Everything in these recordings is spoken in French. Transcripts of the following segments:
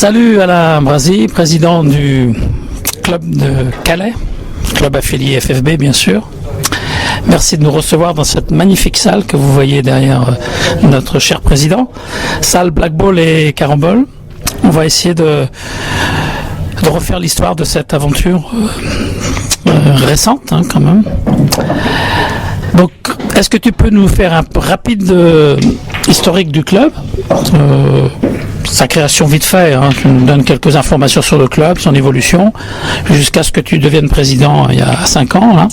Salut Alain Brasi, président du club de Calais, club affilié FFB bien sûr. Merci de nous recevoir dans cette magnifique salle que vous voyez derrière notre cher président. Salle Black Ball et Carambole. On va essayer de refaire l'histoire de cette aventure récente quand même. Donc, est-ce que tu peux nous faire un rapide historique du club, sa création vite fait, tu nous donnes quelques informations sur le club, son évolution, jusqu'à ce que tu deviennes président il y a 5 ans. Là.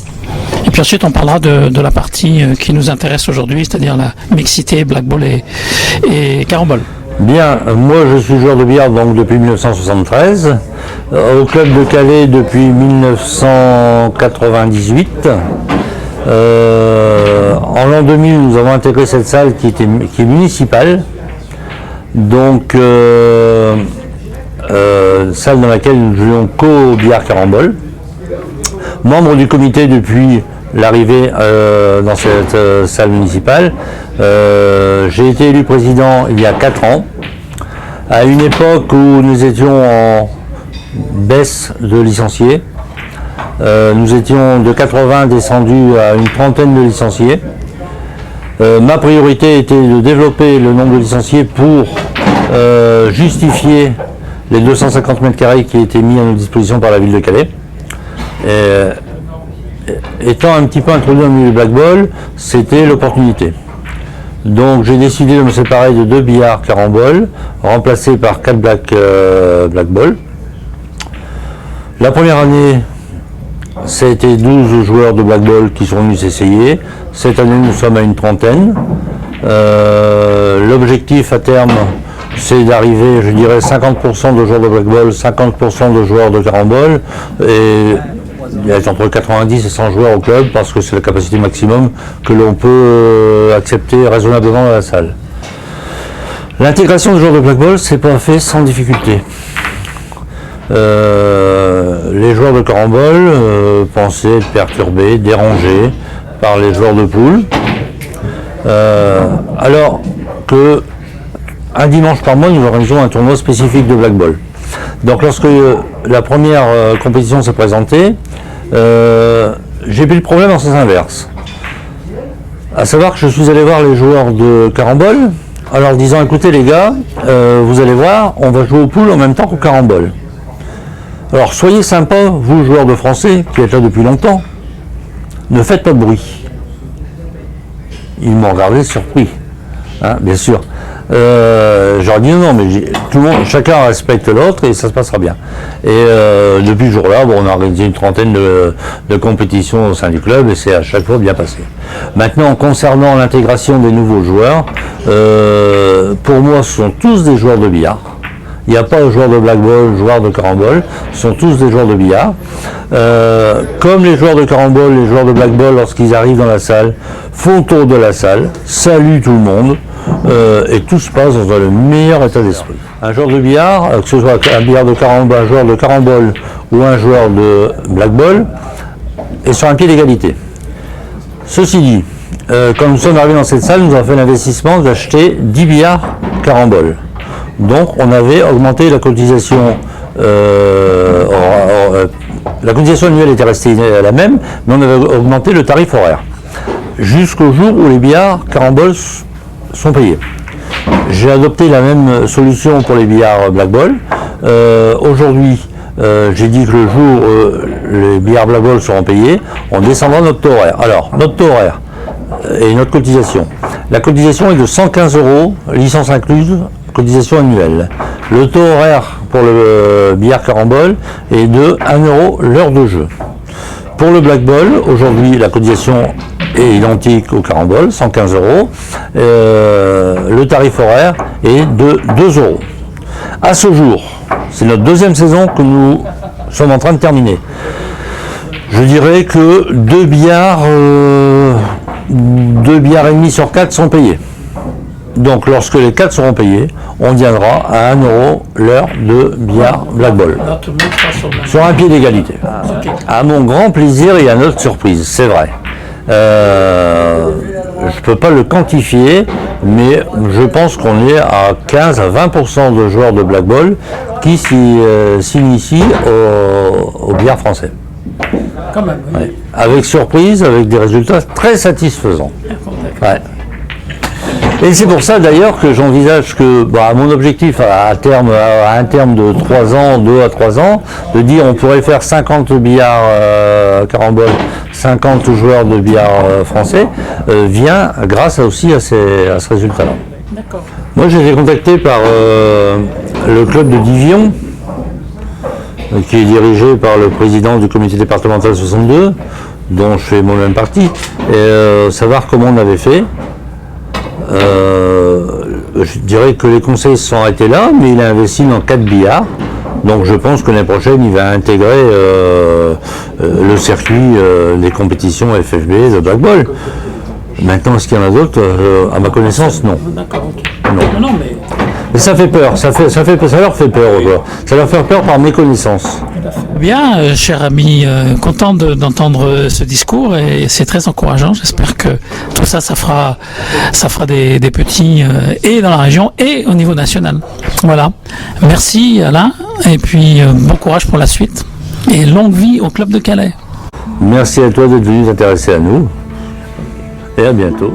Et puis ensuite, on parlera de la partie qui nous intéresse aujourd'hui, c'est-à-dire la mixité, Black Ball et Carambole. Bien, moi je suis joueur de billard donc depuis 1973, au club de Calais depuis 1998. En l'an 2000, nous avons intégré cette salle qui est municipale, donc salle dans laquelle nous jouions qu'au billard Carambole. Membre du comité depuis l'arrivée dans cette salle municipale. J'ai été élu président il y a 4 ans, à une époque où nous étions en baisse de licenciés. Nous étions de 80 descendus à une trentaine de licenciés. Ma priorité était de développer le nombre de licenciés pour justifier les 250 mètres carrés qui étaient mis à notre disposition par la ville de Calais. Étant un petit peu introduit dans le milieu du Black Ball, c'était l'opportunité. Donc j'ai décidé de me séparer de 2 billards Carambole, remplacés par 4 Black Ball. La première année, ça a été 12 joueurs de Black Ball qui sont venus s'essayer. Cette année, nous sommes à une trentaine. L'objectif à terme, c'est d'arriver, je dirais, 50% de joueurs de Black Ball, 50% de joueurs de Carambole. Et il y a entre 90 et 100 joueurs au club parce que c'est la capacité maximum que l'on peut accepter raisonnablement dans la salle. L'intégration des joueurs de Black Ball, c'est pas fait sans difficulté. Les joueurs de Carambole pensaient être perturbés, dérangés par les joueurs de poule. Alors que un dimanche par mois, nous organisons un tournoi spécifique de Black Ball. Donc lorsque la première compétition s'est présentée, j'ai pris le problème en sens inverse. À savoir que je suis allé voir les joueurs de Carambole en leur disant: écoutez les gars, vous allez voir, on va jouer au pool en même temps qu'au Carambole. Alors soyez sympas, vous joueurs de français qui êtes là depuis longtemps, ne faites pas de bruit. Ils m'ont regardé surpris, bien sûr. J'aurais dit non, mais tout le monde, chacun respecte l'autre et ça se passera bien. Et depuis ce jour-là, on a organisé une trentaine de compétitions au sein du club et c'est à chaque fois bien passé. Maintenant, concernant l'intégration des nouveaux joueurs, pour moi, ce sont tous des joueurs de billard. Il n'y a pas de joueurs de Black Ball, joueurs de Carambole, ce sont tous des joueurs de billard. Comme les joueurs de Carambole, les joueurs de Black Ball, lorsqu'ils arrivent dans la salle, font tour de la salle, saluent tout le monde, et tout se passe dans le meilleur état d'esprit. Un joueur de billard, que ce soit un billard de Carambole, un joueur de Carambole ou un joueur de Black Ball, est sur un pied d'égalité. Ceci dit, quand nous sommes arrivés dans cette salle, nous avons fait l'investissement d'acheter 10 billards Carambole. Donc on avait augmenté la cotisation, la cotisation annuelle était restée la même, mais on avait augmenté le tarif horaire, jusqu'au jour où les billards Carambole sont payés. J'ai adopté la même solution pour les billards Black Ball. Aujourd'hui, j'ai dit que le jour où les billards Black Ball seront payés, on descendra notre taux horaire. Alors, notre taux horaire et notre cotisation. La cotisation est de 115 €, licence incluse, cotisation annuelle. Le taux horaire pour le billard Carambole est de 1 € l'heure de jeu. Pour le Black Ball, aujourd'hui, la cotisation est identique au Carambole, 115 €. Le tarif horaire est de 2 €. À ce jour, c'est notre deuxième saison que nous sommes en train de terminer. Je dirais que 2 billards et demi sur 4 sont payés. Donc lorsque les 4 seront payés, on viendra à 1 € l'heure de billard Black Ball. Sur un pied d'égalité. À mon grand plaisir et à notre surprise, c'est vrai. Je ne peux pas le quantifier, mais je pense qu'on est à 15 à 20% de joueurs de black ball qui s'initient au billard français. Quand même, oui. Ouais. Avec surprise, avec des résultats très satisfaisants. Ouais. Et c'est pour ça d'ailleurs que j'envisage que mon objectif à un terme de 3 ans, 2 à 3 ans, de dire on pourrait faire 50 billards carambole, 50 joueurs de billard français, vient grâce aussi à ce résultat-là. D'accord. Moi j'ai été contacté par le club de Divion, qui est dirigé par le président du comité départemental 62, dont je fais moi-même partie, et savoir comment on avait fait. Je dirais que les conseils se sont arrêtés là, mais il a investi dans 4 billards. Donc je pense que l'année prochaine, il va intégrer le circuit des compétitions FFB de black ball. Maintenant, est-ce qu'il y en a d'autres? À ma connaissance, non. D'accord, ok. Non. Non, mais... Mais ça fait peur, ça leur fait peur aux joueurs. Ça leur fait peur par méconnaissance. Bien, cher ami, content d'entendre ce discours et c'est très encourageant. J'espère que tout ça, ça fera des petits et dans la région et au niveau national. Voilà. Merci Alain et puis bon courage pour la suite et longue vie au club de Calais. Merci à toi d'être venu t'intéresser à nous et à bientôt.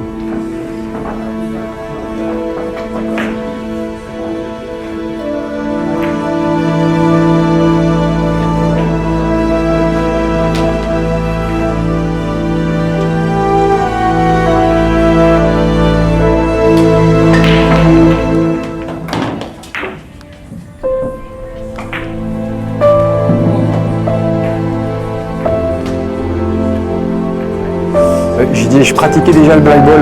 Je pratiquais déjà le black ball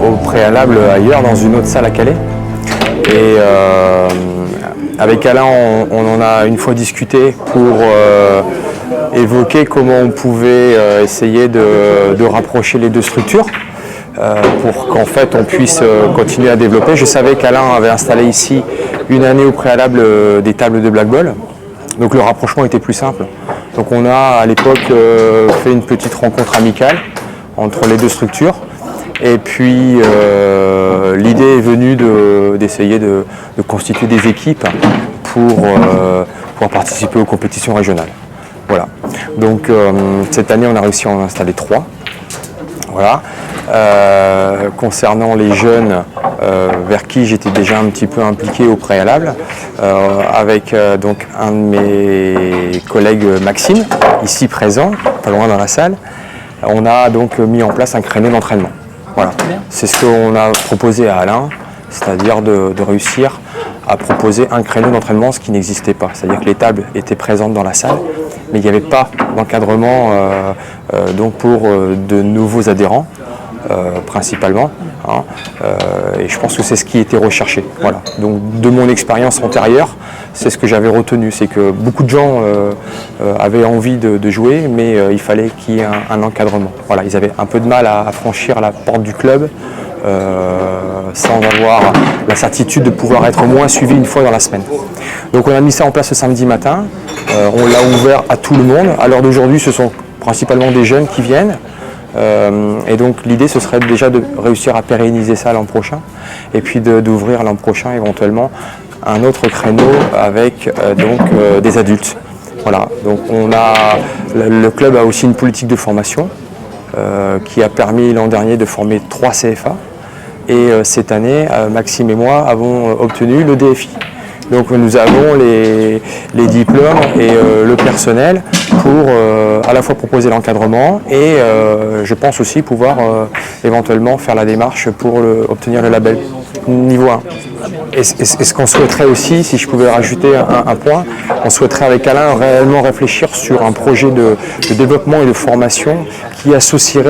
au préalable ailleurs dans une autre salle à Calais. Et avec Alain, on en a une fois discuté pour évoquer comment on pouvait essayer de rapprocher les deux structures pour qu'en fait on puisse continuer à développer. Je savais qu'Alain avait installé ici une année au préalable des tables de black ball. Donc le rapprochement était plus simple. Donc on a à l'époque fait une petite rencontre amicale entre les deux structures. Et puis l'idée est venue d'essayer de constituer des équipes pour pouvoir participer aux compétitions régionales. Voilà. Donc cette année on a réussi à en installer 3. Voilà. Concernant les jeunes vers qui j'étais déjà un petit peu impliqué au préalable, avec donc un de mes collègues Maxime, ici présent, pas loin dans la salle, on a donc mis en place un créneau d'entraînement. Voilà. C'est ce qu'on a proposé à Alain, c'est-à-dire de réussir à proposer un créneau d'entraînement, ce qui n'existait pas. C'est-à-dire que les tables étaient présentes dans la salle, mais il n'y avait pas d'encadrement donc pour de nouveaux adhérents. Principalement, hein, et je pense que c'est ce qui était recherché. Voilà. Donc de mon expérience antérieure, c'est ce que j'avais retenu, c'est que beaucoup de gens avaient envie de jouer, mais il fallait qu'il y ait un encadrement. Voilà, ils avaient un peu de mal à franchir la porte du club sans avoir la certitude de pouvoir être au moins suivi une fois dans la semaine. Donc on a mis ça en place ce samedi matin, on l'a ouvert à tout le monde. À l'heure d'aujourd'hui, ce sont principalement des jeunes qui viennent. Et donc l'idée ce serait déjà de réussir à pérenniser ça l'an prochain et puis d'ouvrir l'an prochain éventuellement un autre créneau avec des adultes. Voilà, donc le club a aussi une politique de formation qui a permis l'an dernier de former 3 CFA et cette année Maxime et moi avons obtenu le DFI. Donc nous avons les diplômes et le personnel pour à la fois proposer l'encadrement et je pense aussi pouvoir éventuellement faire la démarche pour obtenir le label niveau 1. Et ce qu'on souhaiterait aussi, si je pouvais rajouter un point, on souhaiterait avec Alain réellement réfléchir sur un projet de développement et de formation qui associerait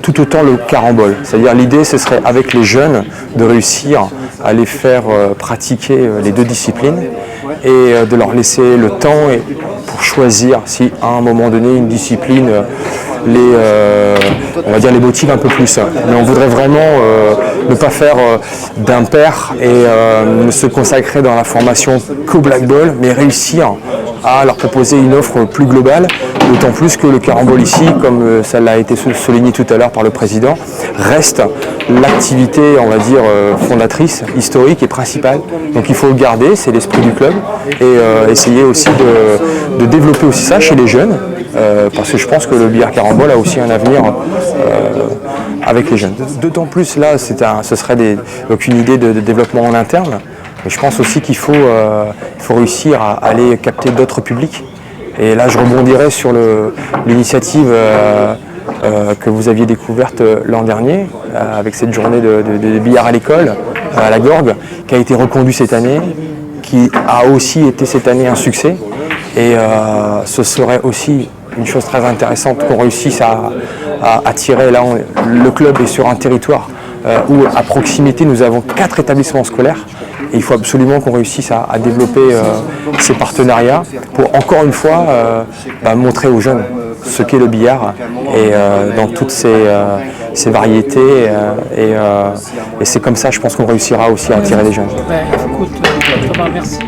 tout autant le carambole. C'est-à-dire l'idée ce serait avec les jeunes de réussir à les faire pratiquer les deux disciplines et de leur laisser le temps pour choisir si à un moment donné une discipline on va dire les motive un peu plus. Mais on voudrait vraiment ne pas faire d'impair et ne se consacrer dans la formation qu'au black ball, mais réussir à leur proposer une offre plus globale D'autant plus que le carambole ici, comme ça l'a été souligné tout à l'heure par le président, reste l'activité, on va dire, fondatrice, historique et principale. Donc il faut le garder, c'est l'esprit du club, et essayer aussi de développer aussi ça chez les jeunes, parce que je pense que le billard carambole a aussi un avenir avec les jeunes. D'autant plus là, ce serait donc une idée de développement en interne, mais je pense aussi qu'il faut réussir à aller capter d'autres publics. Et là, je rebondirai sur l'initiative que vous aviez découverte l'an dernier, avec cette journée de billard à l'école, à la Gorgue, qui a été reconduite cette année, qui a aussi été cette année un succès. Et ce serait aussi une chose très intéressante qu'on réussisse à attirer. Là, le club est sur un territoire où, à proximité, nous avons 4 établissements scolaires. Et il faut absolument qu'on réussisse à développer ces partenariats pour, encore une fois, montrer aux jeunes ce qu'est le billard et dans toutes ses variétés. Et c'est comme ça, je pense qu'on réussira aussi à attirer les jeunes. Écoute, merci.